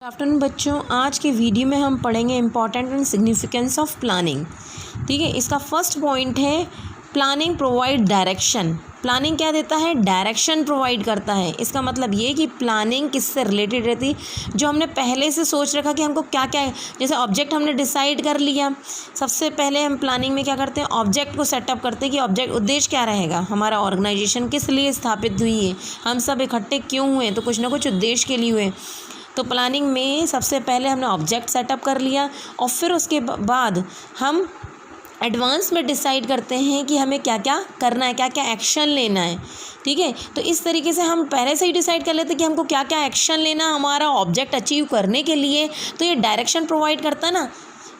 Afternoon बच्चों, आज के वीडियो में हम पढ़ेंगे important and significance of planning. ठीक है, इसका फर्स्ट पॉइंट है प्लानिंग प्रोवाइड डायरेक्शन। प्लानिंग क्या देता है? डायरेक्शन प्रोवाइड करता है। इसका मतलब ये कि प्लानिंग किससे रिलेटेड रहती, जो हमने पहले से सोच रखा कि हमको क्या क्या, जैसे ऑब्जेक्ट हमने डिसाइड कर लिया। सबसे पहले हम प्लानिंग में क्या करते हैं? ऑब्जेक्ट को सेटअप करते हैं कि ऑब्जेक्ट उद्देश्य क्या रहेगा, हमारा ऑर्गेनाइजेशन किस लिए स्थापित हुई है, हम सब इकट्ठे क्यों हुए, तो कुछ ना कुछ उद्देश्य के लिए हुए। तो प्लानिंग में सबसे पहले हमने ऑब्जेक्ट सेटअप कर लिया और फिर उसके बाद हम एडवांस में डिसाइड करते हैं कि हमें क्या क्या करना है, क्या क्या एक्शन लेना है। ठीक है, तो इस तरीके से हम पहले से ही डिसाइड कर लेते हैं कि हमको क्या क्या एक्शन लेना हमारा ऑब्जेक्ट अचीव करने के लिए। तो ये डायरेक्शन प्रोवाइड करता है ना।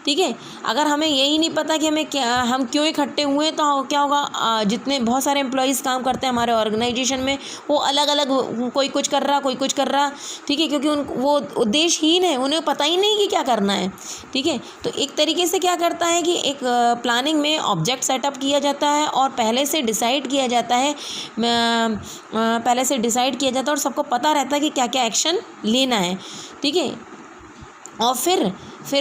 ठीक है, अगर हमें यही नहीं पता कि हमें क्या, हम क्यों इकट्ठे हुए, तो क्या होगा, जितने बहुत सारे एम्प्लॉयज़ काम करते हैं हमारे ऑर्गेनाइजेशन में, वो अलग अलग, कोई कुछ कर रहा, कोई कुछ कर रहा। ठीक है, क्योंकि वो उद्देश्यहीन है, उन्हें पता ही नहीं कि क्या करना है। ठीक है, तो एक तरीके से क्या करता है कि एक प्लानिंग में ऑब्जेक्ट सेटअप किया जाता है और पहले से डिसाइड किया जाता है, और सबको पता रहता है कि क्या क्या एक्शन लेना है। ठीक है, और फिर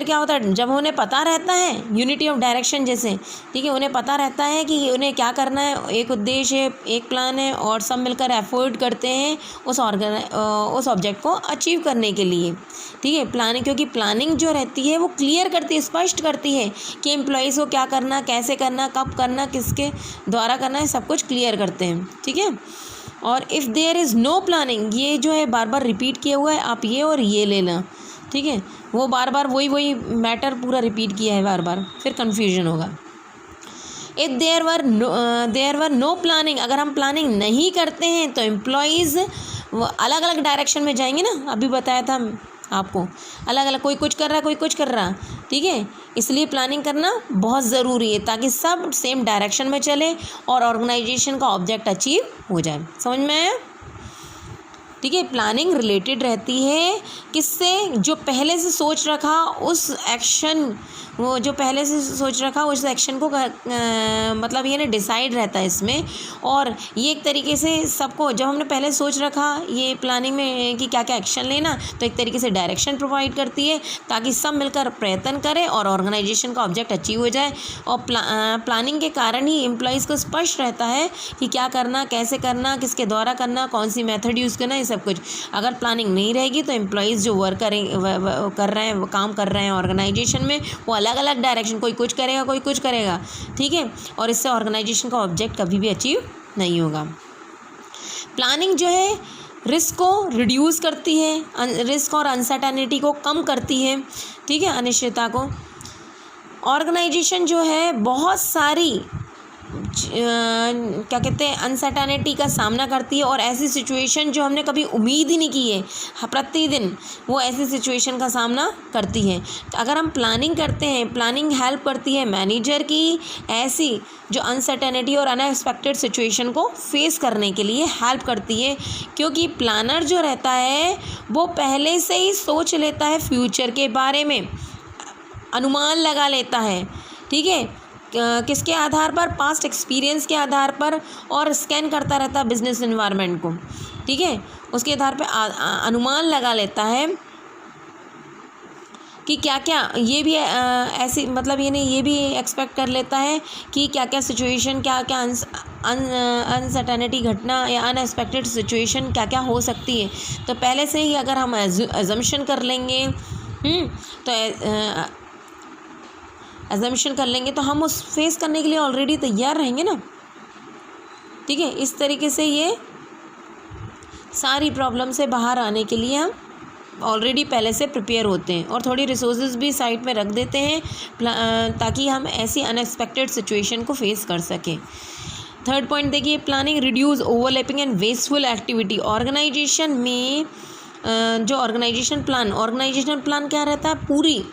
क्या होता है, जब उन्हें पता रहता है, यूनिटी ऑफ डायरेक्शन जैसे, ठीक है, उन्हें पता रहता है कि उन्हें क्या करना है, एक उद्देश्य है, एक प्लान है, और सब मिलकर एफर्ट करते हैं उस ऑब्जेक्ट को अचीव करने के लिए। ठीक है, प्लानिंग, क्योंकि प्लानिंग जो रहती है वो क्लियर करती है, स्पष्ट करती है कि एम्प्लॉयज़ को क्या करना, कैसे करना, कब करना, किसके द्वारा करना है, सब कुछ क्लियर करते हैं। ठीक है, और if there is no planning, ये जो है बार बार रिपीट किया हुआ है, आप ये और ये लेना। ठीक है, वो बार बार वही मैटर पूरा रिपीट किया है बार बार, फिर कन्फ्यूजन होगा। If there were no planning, अगर हम प्लानिंग नहीं करते हैं तो एम्प्लॉयज़ अलग अलग डायरेक्शन में जाएंगे ना, अभी बताया था आपको, अलग अलग, कोई कुछ कर रहा है, कोई कुछ कर रहा। ठीक है, इसलिए प्लानिंग करना बहुत ज़रूरी है ताकि सब सेम डायरेक्शन में चले और ऑर्गेनाइजेशन का ऑब्जेक्ट अचीव हो जाए। समझ में आया? ठीक है, प्लानिंग रिलेटेड रहती है किससे? जो पहले से सोच रखा उस एक्शन, वो जो पहले से सोच रखा उस एक्शन को मतलब ये ना डिसाइड रहता है इसमें। और ये एक तरीके से सबको, जब हमने पहले सोच रखा ये प्लानिंग में कि क्या क्या एक्शन लेना, तो एक तरीके से डायरेक्शन प्रोवाइड करती है ताकि सब मिलकर प्रयत्न करें और ऑर्गेनाइजेशन का ऑब्जेक्ट अचीव हो जाए। और प्लानिंग के कारण ही एम्प्लॉयज़ को स्पष्ट रहता है कि क्या करना, कैसे करना, किसके द्वारा करना, कौन सी मेथड यूज़ करना, ये सब कुछ। अगर प्लानिंग नहीं रहेगी तो एम्प्लॉयज़ जो वर्क कर रहे हैं, काम कर रहे हैं ऑर्गेनाइजेशन में, वो अलग अलग डायरेक्शन, कोई कुछ करेगा, कोई कुछ करेगा। ठीक है, और इससे ऑर्गेनाइजेशन का ऑब्जेक्ट कभी भी अचीव नहीं होगा। प्लानिंग जो है रिस्क को रिड्यूस करती है, रिस्क और अनसर्टेनिटी को कम करती है। ठीक है, अनिश्चितता को। ऑर्गेनाइजेशन जो है बहुत सारी क्या कहते हैं, अनसर्टेनिटी का सामना करती है, और ऐसी सिचुएशन जो हमने कभी उम्मीद ही नहीं की है, प्रतिदिन वो ऐसी सिचुएशन का सामना करती है। तो अगर हम प्लानिंग करते हैं, प्लानिंग हेल्प करती है मैनेजर की ऐसी जो अनसर्टेनिटी और अनएक्सपेक्टेड सिचुएशन को फेस करने के लिए हेल्प करती है, क्योंकि प्लानर जो रहता है वो पहले से ही सोच लेता है फ्यूचर के बारे में, अनुमान लगा लेता है। ठीक है, किसके आधार पर? पास्ट एक्सपीरियंस के आधार पर, और स्कैन करता रहता है बिजनेस एनवायरनमेंट को। ठीक है, उसके आधार पर अनुमान लगा लेता है कि क्या क्या, ये भी ऐसी, मतलब ये नहीं, ये भी एक्सपेक्ट कर लेता है कि क्या क्या सिचुएशन, क्या क्या अनसर्टेनिटी घटना या अनएक्सपेक्टेड सिचुएशन क्या क्या हो सकती है। तो पहले से ही अगर हम अजम्पशन कर लेंगे, तो एजम्पशन कर लेंगे तो हम उस फेस करने के लिए ऑलरेडी तैयार रहेंगे ना। ठीक है, इस तरीके से ये सारी प्रॉब्लम से बाहर आने के लिए हम ऑलरेडी पहले से प्रिपेयर होते हैं, और थोड़ी रिसोर्सेज भी साइड में रख देते हैं ताकि हम ऐसी अनएक्सपेक्टेड सिचुएशन को फेस कर सकें। थर्ड पॉइंट देखिए, planning reduce overlapping and wasteful activity. Organisation में जो ऑर्गेनाइजेशनल प्लान क्या रहता है? पूरी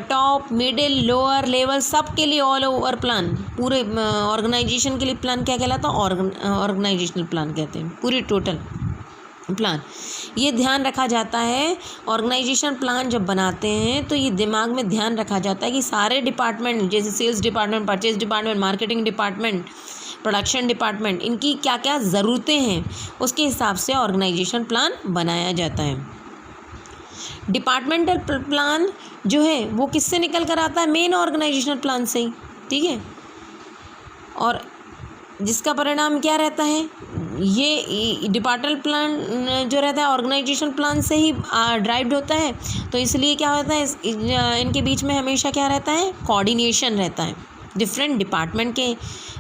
टॉप, मिडिल, लोअर लेवल, सब के लिए ऑल ओवर प्लान, पूरे ऑर्गेनाइजेशन के लिए प्लान क्या कहलाता है? ऑर्गेनाइजेशनल प्लान कहते हैं, पूरी टोटल प्लान। ये ध्यान रखा जाता है, ऑर्गेनाइजेशन प्लान जब बनाते हैं तो ये दिमाग में ध्यान रखा जाता है कि सारे डिपार्टमेंट, जैसे sales department, purchase department, marketing department, production department, इनकी क्या क्या ज़रूरतें हैं, उसके हिसाब से ऑर्गेनाइजेशन प्लान बनाया जाता है। डिपार्टमेंटल प्लान जो है वो किससे निकल कर आता है, मेन ऑर्गेनाइजेशनल प्लान से ही, ठीक है। और जिसका परिणाम क्या रहता है, ये डिपार्टमेंटल प्लान जो रहता है ऑर्गेनाइजेशन प्लान से ही ड्राइव्ड होता है। तो इसलिए क्या होता है, इनके बीच में हमेशा क्या रहता है, कोऑर्डिनेशन रहता है, डिफरेंट डिपार्टमेंट के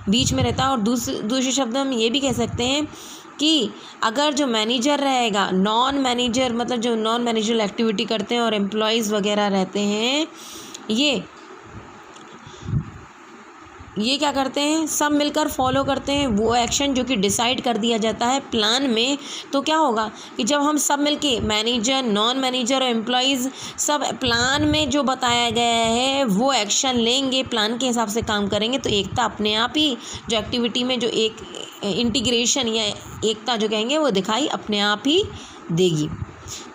बीच में रहता है। और दूसरे शब्द हम ये भी कह सकते हैं कि अगर जो मैनेजर रहेगा, नॉन मैनेजर मतलब जो नॉन मैनेजरल एक्टिविटी करते हैं और एम्प्लॉयज़ वगैरह रहते हैं, ये क्या करते हैं, सब मिलकर फॉलो करते हैं वो एक्शन जो कि डिसाइड कर दिया जाता है प्लान में। तो क्या होगा कि जब हम सब मिलके मैनेजर, नॉन मैनेजर और एम्प्लॉयज़ सब प्लान में जो बताया गया है वो एक्शन लेंगे, प्लान के हिसाब से काम करेंगे, तो एकता अपने आप ही जो एक्टिविटी में जो एक इंटीग्रेशन या एकता जो कहेंगे वो दिखाई अपने आप ही देगी,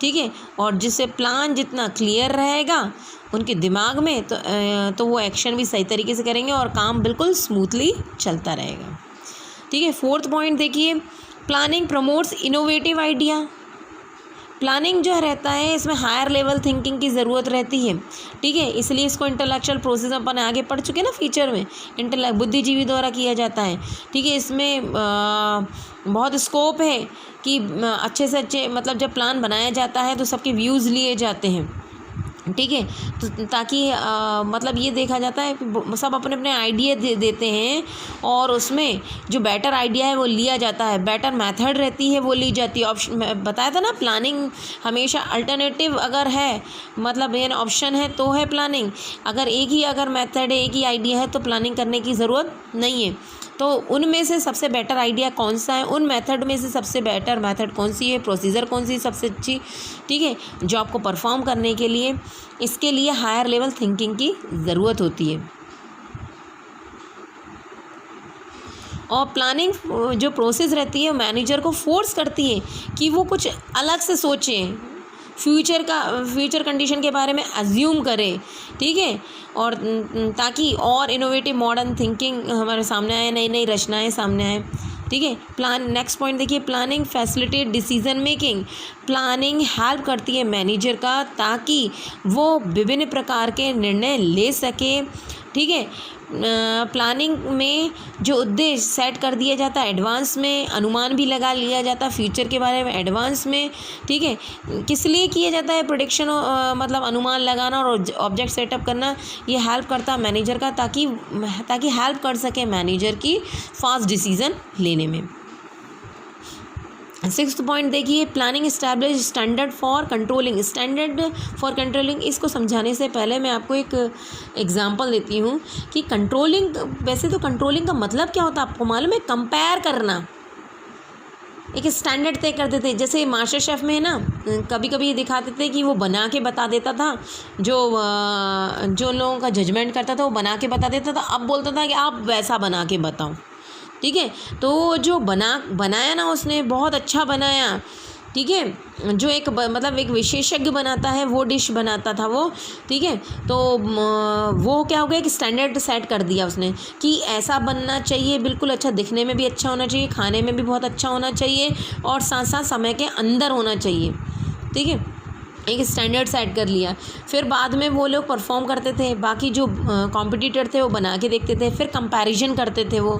ठीक है। और जिससे प्लान जितना क्लियर रहेगा उनके दिमाग में तो वो एक्शन भी सही तरीके से करेंगे और काम बिल्कुल स्मूथली चलता रहेगा, ठीक है। फोर्थ पॉइंट देखिए, planning promotes innovative idea. Planning जो रहता है इसमें हायर लेवल थिंकिंग की ज़रूरत रहती है, ठीक है। इसलिए इसको इंटेलेक्चुअल प्रोसेस अपन आगे पढ़ चुके ना फीचर में, बुद्धिजीवी द्वारा किया जाता है, ठीक है। इसमें बहुत स्कोप है कि अच्छे से अच्छे मतलब जब प्लान बनाया जाता है तो सबके व्यूज़ लिए जाते हैं, ठीक है। तो ताकि मतलब ये देखा जाता है कि सब अपने अपने आइडिया देते हैं और उसमें जो बेटर आइडिया है वो लिया जाता है, बेटर मेथड रहती है वो ली जाती है। ऑप्शन बताया था ना, प्लानिंग हमेशा अल्टरनेटिव अगर है मतलब ये ऑप्शन है तो है प्लानिंग, अगर एक ही अगर मेथड है, एक ही आइडिया है तो प्लानिंग करने की ज़रूरत नहीं है। तो उनमें से सबसे बेटर आइडिया कौन सा है, उन मेथड में से सबसे बेटर मेथड कौन सी है, प्रोसीजर कौन सी सबसे अच्छी, ठीक है, जॉब को परफॉर्म करने के लिए, इसके लिए हायर लेवल थिंकिंग की ज़रूरत होती है। और प्लानिंग जो प्रोसेस रहती है मैनेजर को फोर्स करती है कि वो कुछ अलग से सोचें, फ्यूचर कंडीशन के बारे में अज्यूम करें, ठीक है। और ताकि और इनोवेटिव मॉडर्न थिंकिंग हमारे सामने आए, नई नई रचनाएं सामने आए, ठीक है। नेक्स्ट पॉइंट देखिए, planning facilitate decision making. Planning help करती है मैनेजर का ताकि वो विभिन्न प्रकार के निर्णय ले सके, ठीक है। प्लानिंग में जो उद्देश्य सेट कर दिया जाता है एडवांस में, अनुमान भी लगा लिया जाता है फ्यूचर के बारे में एडवांस में, ठीक है। किस लिए किया जाता है प्रेडिक्शन, मतलब अनुमान लगाना और ऑब्जेक्ट सेटअप करना, ये हेल्प करता है मैनेजर का ताकि हेल्प कर सके मैनेजर की फास्ट डिसीज़न लेने में। सिक्स्थ पॉइंट देखिए, planning establish standard for controlling. Standard for controlling, इसको समझाने से पहले मैं आपको एक एग्जांपल देती हूँ कि कंट्रोलिंग, वैसे तो कंट्रोलिंग का मतलब क्या होता है आपको मालूम है, कंपेयर करना, एक स्टैंडर्ड तय कर देते। जैसे मास्टर शेफ़ में है ना, कभी कभी ये दिखाते थे कि वो बना के बता देता था, जो लोगों का जजमेंट करता था वो बना के बता देता था, अब बोलता था कि आप वैसा बना के बताओ, ठीक है। तो जो बनाया ना उसने बहुत अच्छा बनाया, ठीक है। जो एक मतलब एक विशेषज्ञ बनाता है वो डिश बनाता था वो, ठीक है। तो वो क्या हो गया कि स्टैंडर्ड सेट कर दिया उसने कि ऐसा बनना चाहिए, बिल्कुल अच्छा, दिखने में भी अच्छा होना चाहिए, खाने में भी बहुत अच्छा होना चाहिए और साथ साथ समय के अंदर होना चाहिए, ठीक है। एक स्टैंडर्ड सेट कर लिया, फिर बाद में वो लोग परफॉर्म करते थे, बाकी जो कॉम्पिटिटर थे वो बना के देखते थे, फिर कंपैरिजन करते थे वो,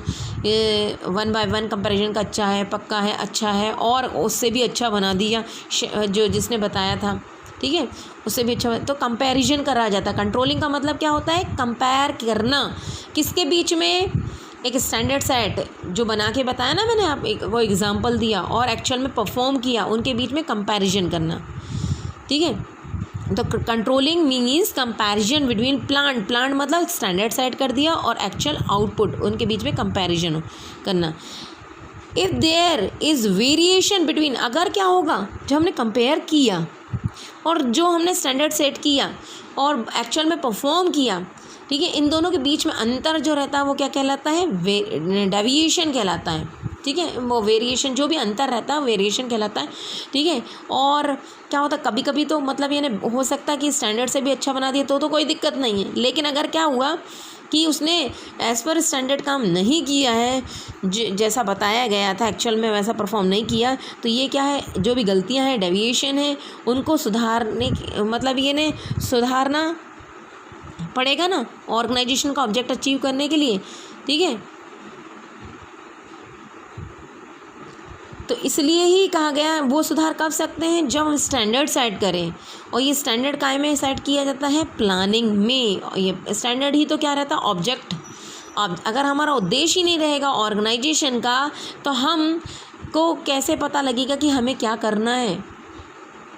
1 बाय 1 कंपैरिजन का अच्छा है, पक्का है, अच्छा है, और उससे भी अच्छा बना दिया जो जिसने बताया था, ठीक है, उससे भी अच्छा। तो कंपैरिजन करा जाता। कंट्रोलिंग का मतलब क्या होता है, कंपेयर करना, किसके बीच में, एक स्टैंडर्ड सेट जो बना के बताया ना मैंने, आप वो एग्जाम्पल दिया और एक्चुअल में परफॉर्म किया, उनके बीच में कंपैरिजन करना, ठीक है। तो controlling means comparison between plan मतलब स्टैंडर्ड सेट कर दिया और एक्चुअल आउटपुट, उनके बीच में कंपैरिजन करना। If there is variation between, अगर क्या होगा, जो हमने कंपेयर किया और जो हमने स्टैंडर्ड सेट किया और एक्चुअल में परफॉर्म किया, ठीक है, इन दोनों के बीच में अंतर जो रहता है वो क्या कहलाता है, डेविएशन कहलाता है, ठीक है। वो वेरिएशन जो भी अंतर रहता है वेरिएशन कहलाता है, ठीक है। और क्या होता है, कभी कभी तो मतलब ये हो सकता है कि स्टैंडर्ड से भी अच्छा बना दिया तो कोई दिक्कत नहीं है, लेकिन अगर क्या हुआ कि उसने एज़ पर स्टैंडर्ड काम नहीं किया है, जैसा बताया गया था एक्चुअल में वैसा परफॉर्म नहीं किया, तो ये क्या है, जो भी गलतियां हैं, डेविएशन है, उनको सुधारने मतलब ये ने सुधारना पड़ेगा ना ऑर्गेनाइजेशन का ऑब्जेक्ट अचीव करने के लिए। ठीक है, तो इसलिए ही कहा गया वो सुधार कब सकते हैं, जब हम स्टैंडर्ड सेट करें। और ये स्टैंडर्ड काय में सेट किया जाता है, प्लानिंग में। ये स्टैंडर्ड ही तो क्या रहता है, ऑब्जेक्ट। अब अगर हमारा उद्देश्य ही नहीं रहेगा ऑर्गेनाइजेशन का, तो हम को कैसे पता लगेगा कि हमें क्या करना है।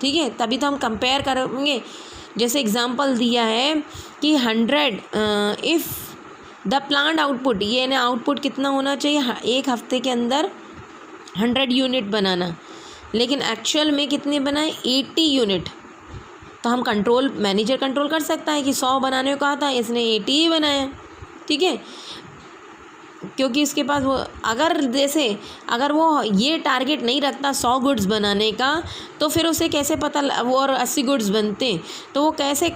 ठीक है, तभी तो हम कंपेयर करेंगे। जैसे एग्जांपल दिया है कि 100 इफ़ द प्लान्ड आउटपुट, ये ना आउटपुट कितना होना चाहिए, एक हफ्ते के अंदर 100 यूनिट बनाना, लेकिन एक्चुअल में कितने बनाए, 80 यूनिट। तो हम मैनेजर कंट्रोल कर सकता है कि 100 बनाने को कहा था, इसने 80 ही बनाया। ठीक है, क्योंकि इसके पास वो अगर वो ये टारगेट नहीं रखता 100 गुड्स बनाने का, तो फिर उसे कैसे पता, वो और 80 गुड्स बनते, तो वो कैसे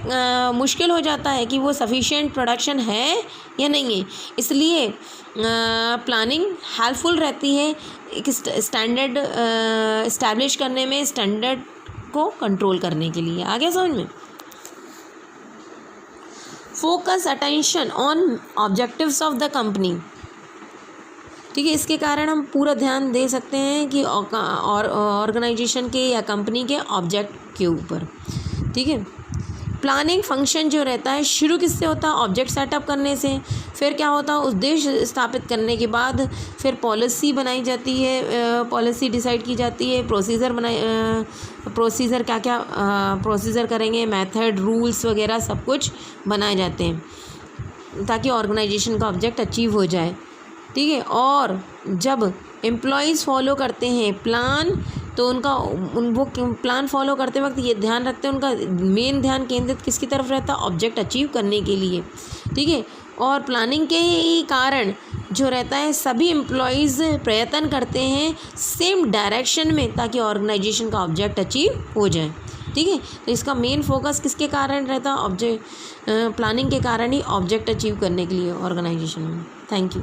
मुश्किल हो जाता है कि वो सफिशिएंट प्रोडक्शन है या नहीं है। इसलिए प्लानिंग हेल्पफुल रहती है एक स्टैंडर्ड इस्टेब्लिश करने में, स्टैंडर्ड को कंट्रोल करने के लिए। आगे समझ में। Focus attention on objectives of the company. ठीक है, इसके कारण हम पूरा ध्यान दे सकते हैं कि ऑर्गेनाइजेशन के या कंपनी के ऑब्जेक्ट के ऊपर। ठीक है, प्लानिंग फंक्शन जो रहता है शुरू किससे होता है, ऑब्जेक्ट सेटअप करने से। फिर क्या होता है, उद्देश्य स्थापित करने के बाद फिर पॉलिसी बनाई जाती है, पॉलिसी डिसाइड की जाती है, प्रोसीजर क्या क्या प्रोसीजर करेंगे, मेथड, रूल्स वगैरह सब कुछ बनाए जाते हैं ताकि ऑर्गेनाइजेशन का ऑब्जेक्ट अचीव हो जाए। ठीक है, और जब एम्प्लॉयज़ फॉलो करते हैं प्लान, तो वो प्लान फॉलो करते वक्त ये ध्यान रखते हैं, उनका मेन ध्यान केंद्रित किसकी तरफ रहता है, ऑब्जेक्ट अचीव करने के लिए। ठीक है, और प्लानिंग के ही कारण जो रहता है सभी एम्प्लॉयज़ प्रयत्न करते हैं सेम डायरेक्शन में, ताकि ऑर्गेनाइजेशन का ऑब्जेक्ट अचीव हो जाए। ठीक है, तो इसका मेन फोकस किसके कारण रहता है, प्लानिंग के कारण ही ऑब्जेक्ट अचीव करने के लिए ऑर्गेनाइजेशन में। Thank you.